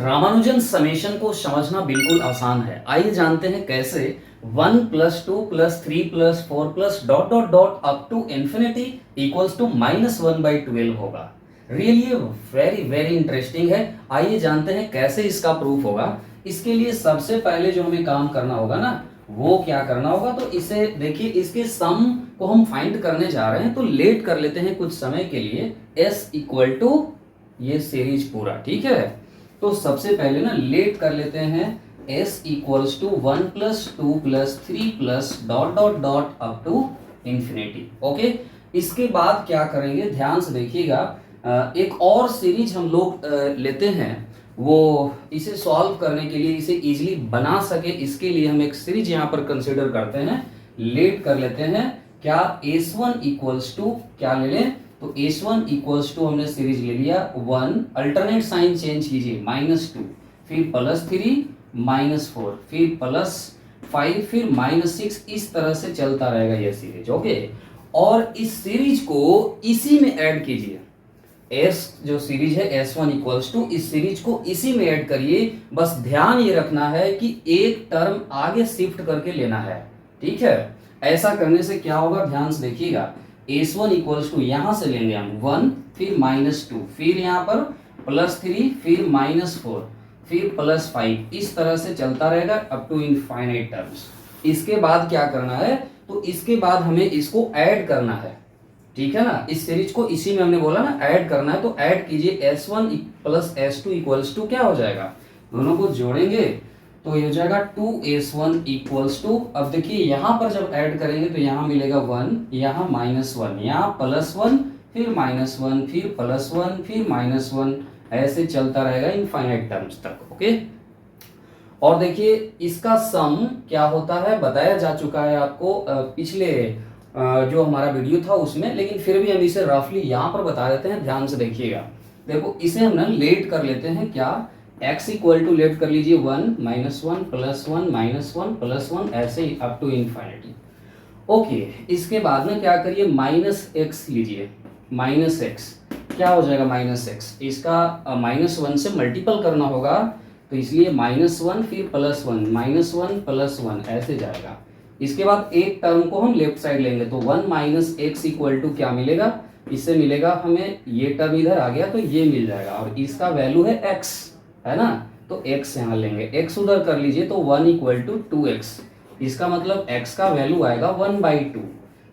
Ramanujan summation को समझना बिल्कुल आसान है। आइए जानते हैं कैसे 1 plus 2 plus 3 plus 4 plus dot dot dot up to infinity equals to -1/12 होगा। रियली वेरी वेरी इंटरेस्टिंग है। आइए जानते हैं कैसे इसका प्रूफ होगा। इसके लिए सबसे पहले जो हमें काम करना होगा ना, वो क्या करना होगा, तो इसे देखिए, इसके सम को हम फाइंड करने जा रहे हैं। तो लेट कर लेते हैं कुछ समय के लिए s इक्वल टू ये सीरीज पूरा, ठीक है। तो सबसे पहले ना लेट कर लेते हैं s equals to 1 plus 2 plus 3 plus dot dot dot up to infinity. Okay, इसके बाद क्या करेंगे, ध्यान से देखिएगा। एक और सीरीज हम लोग लेते हैं, वो इसे सॉल्व करने के लिए, इसे इजीली बना सके, इसके लिए हम एक सीरीज यहाँ पर कंसिडर करते हैं। लेट कर लेते हैं क्या, s1 इक्वल्स टू क्या ले लें, तो s1 इक्वल्स टू हमने सीरीज ले लिया 1, अल्टरनेट साइन चेंज कीजिए -2, फिर +3 -4, फिर +5, फिर -6, इस तरह से चलता रहेगा यह सीरीज। ओके, और इस सीरीज को इसी में ऐड कीजिए। s जो सीरीज है s1 इक्वल्स टू, इस सीरीज को इसी में ऐड करिए। बस ध्यान ये रखना है कि एक टर्म आगे शिफ्ट करके लेना है, ठीक है। ऐसा करने से क्या होगा, ध्यान से देखिएगा। s1 इक्वल्स टू यहां से लेंगे हम 1, फिर -2, फिर यहाँ पर +3, फिर -4, फिर +5, इस तरह से चलता रहेगा अप टू इनफाइनाइट टर्म्स। इसके बाद क्या करना है, तो इसके बाद हमें इसको ऐड करना है, ठीक है ना। इस सीरीज को इसी में हमने बोला ना ऐड करना है, तो ऐड कीजिए। s1 plus s2 equals to क्या हो जाएगा, दोनों को जोड़ेंगे तो ये हो जाएगा 2s1 इक्वल्स टू। अब देखिए यहाँ पर जब ऐड करेंगे तो यहाँ मिलेगा 1, यहाँ -1, यहाँ +1, फिर -1, फिर +1, फिर -1, ऐसे चलता रहेगा इनफाइनाइट टर्म्स तक। ओके, और देखिए इसका सम क्या होता है बताया जा चुका है आपको पिछले जो हमारा वीडियो था उसमें, लेकिन फिर भी हम इसे रफली यहाँ पर बता देते हैं। ध्यान से देखिएगा। देखो, इसे हम ना लेट कर लेते हैं क्या, x इक्वल टू लेट कर लीजिए 1 -1 +1 -1 +1, ऐसे ही अप टू इनफाइनिटी। ओके, इसके बाद में क्या करिए, -x लीजिए। -x क्या हो जाएगा, -x इसका -1 से मल्टीपल करना होगा, तो इसलिए -1 फिर +1 -1 +1 ऐसे जाएगा। इसके बाद एक टर्म को हम लेफ्ट साइड लेंगे, तो 1 - x इक्वल टू क्या मिलेगा, इससे मिलेगा हमें ये टर्म इधर आ गया तो ये मिल जाएगा, और इसका वैल्यू है x, है ना। तो x यहाँ लेंगे, x उधर कर लीजिए, तो 1 इक्वल टू 2x, इसका मतलब x का वैल्यू आएगा 1/2।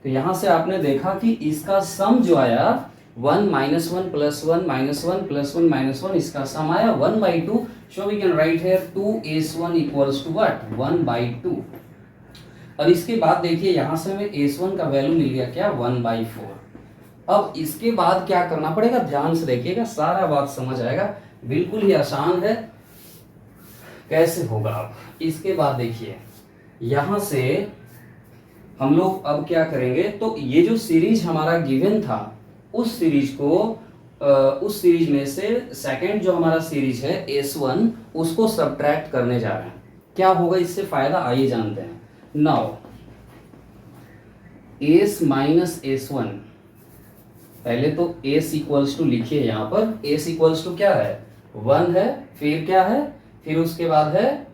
तो यहाँ से आपने देखा कि इसका सम जो आया 1 -1 +1 -1 +1 -1, इसका सम आया 1/2। So we can write here 2s1 equals to what, 1/2। और इसके बाद देखिए यहाँ से हमें s1 का वैल्यू मिल गया क्या, 1/4। अब इसके बाद क्या करना पड़ेगा, ध्यान से देखिएगा, सारा बात समझ आएगा, बिल्कुल ही आसान है। कैसे होगा, अब इसके बाद देखिए यहाँ से हम लोग अब क्या करेंगे, तो ये जो सीरीज हमारा गिवन था, उस सीरीज को उस सीरीज में से सेकंड जो हमारा सीरीज है s1, उसको सब्ट्रैक्ट करने जा रहे हैं। क्या होगा इससे फायदा, आइए जानते हैं। नाउ s माइनस s1, पहले तो s इक्वल्स टू लिखिए, यहाँ पर s इक्वल्स टू क्या है, 1 है, फिर क्या है, फिर उसके बाद है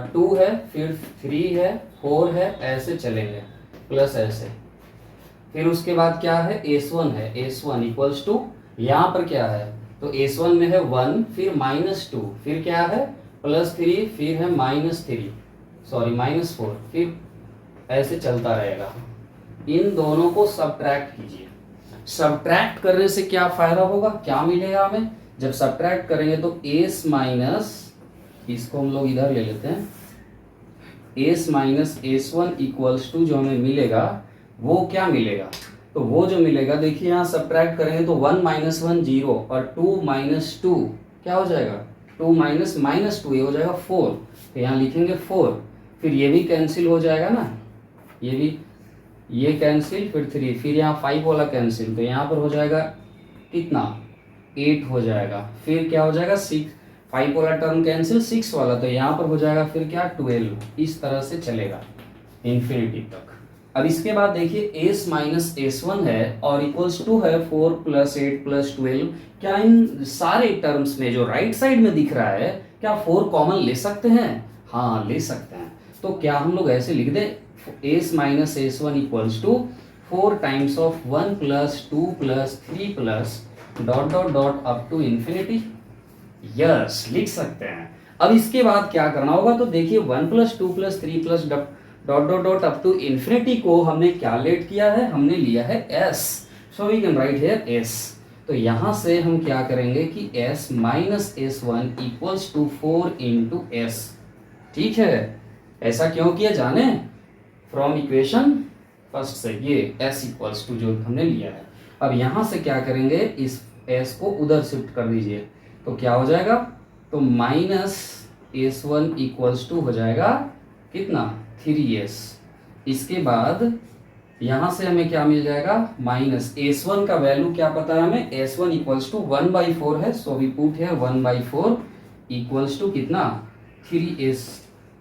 2 है, फिर 3 है, 4 है, ऐसे चलेंगे प्लस ऐसे। फिर उसके बाद क्या है, s1 है, s1 इक्वल्स टू यहाँ पर क्या है, तो s1 में है 1, फिर -2, फिर क्या है +3, फिर है -4, फिर ऐसे चलता रहेगा। इन दोनों को सब्ट्रैक्ट कीजिए। सब्ट्रैक्ट करने से क्या फायदा होगा, क्या मिलेगा हमें, जब सब्ट्रैक्ट करेंगे तो s माइनस, इसको हम लोग इधर ले लेते हैं, s minus s1 equals to जो हमें मिलेगा वो क्या मिलेगा, तो वो जो मिलेगा देखिए यहाँ सब्ट्रैक्ट करेंगे तो 1 - 1 0, और 2 - 2 क्या हो जाएगा, 2 माइनस -2 ये हो जाएगा 4, तो यहाँ लिखेंगे 4, फिर ये भी कैंसिल हो जाएगा ना, ये भी, ये कैंसिल, फिर 3, फिर यहाँ 5 वाला कैंसिल, तो यहाँ पर हो जाएगा कितना, 8 हो जाएगा, फिर क्या हो जाएगा 6, 5 वाला टर्म कैंसिल, 6 वाला, तो यहाँ पर हो जाएगा फिर क्या 12, इस तरह से चलेगा इन्फिनिटी तक। अब इसके बाद देखिए s माइनस s1 है और इक्वल्स टू है 4 + 8 + 12। क्या इन सारे टर्म्स में जो राइट साइड में दिख रहा है, क्या 4 कॉमन ले सकते हैं? हाँ, ले सकते हैं। तो क्या हम लोग ऐसे लिख दें, s minus S one equals to 4 times of 1 plus 2 plus 3 plus dot dot dot up to infinity? Yes, लिख सकते हैं। अब इसके बाद क्या करना होगा, तो देखिए 1 plus 2 plus 3 plus dot dot dot up to infinity को हमने क्या लेट किया है, हमने लिया है s, so we can write here s। तो यहां से हम क्या करेंगे कि s minus S one equals to 4 into S. ठीक है, ऐसा क्यों किया जाने, फ्रॉम इक्वेशन फर्स्ट से ये s इक्वल्स टू जो हमने लिया है। अब यहां से क्या करेंगे, इस s को उधर शिफ्ट कर दीजिए, तो क्या हो जाएगा, तो minus S one equals to हो जाएगा कितना, 3s। इसके बाद यहां से हमें क्या मिल जाएगा, माइनस एस वन का वैल्यू क्या पता है हमें, एस वन इक्वल्स टू 1/4 है, सो वी पुट है 1/4 इक्वल्स टू कितना, 3s।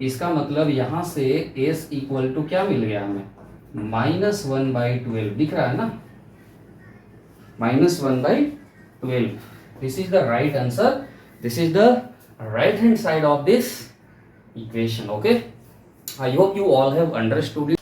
इसका मतलब यहां से s इक्वल टू क्या मिल गया हमें, -1/12 दिख रहा है ना, -1/12। This is the right answer. This is the right hand side of this equation. Okay, I hope you all have understood it.